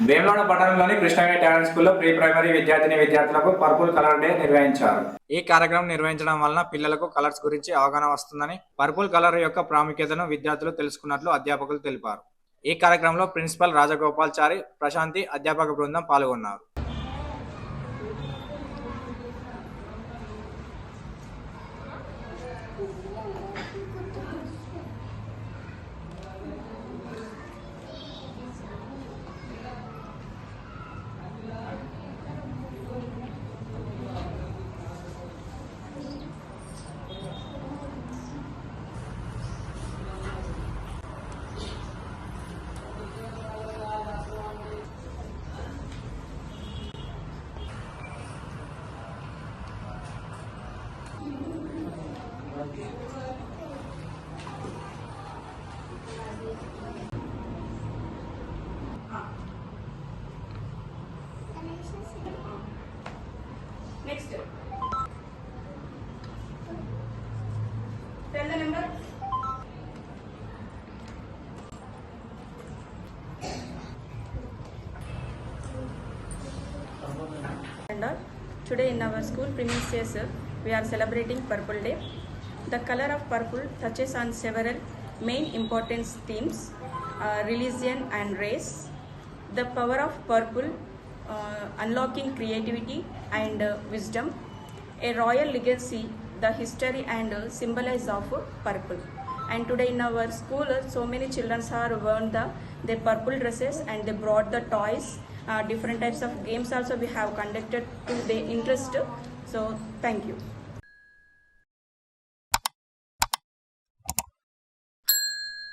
వేములవాడ పట్టణంలోని కృష్ణవేణి టాలెంట్ స్కూల్లో pre primary విద్యార్థులకు పర్పుల్ కలర్ డే నిర్వహించారు. ఈ కార్యక్రమం నిర్వహించడం వలన పిల్లలకు కలర్స్ గురించి అవగాహన వస్తుందని, పర్పుల్ కలర్ యొక్క ప్రాముఖ్యతను విద్యార్థులు తెలుసుకున్నట్లు అధ్యాపకులు తెలిపారు. ఈ కార్యక్రమంలో ప్రిన్సిపల్ రాజగోపాల్చారి, ప్రశాంతి, అధ్యాపక బృందం పాల్గొన్నారు. Next. Tell the number. Today in our school premises, we are celebrating Purple Day. The color of purple touches on several main important themes: religion and race. The power of purple, unlocking creativity and wisdom. A royal legacy, the history and symbolize of purple. And today in our school, so many children are worn the purple dresses, and they brought the toys. Different types of games also we have conducted to their interest. So thank you.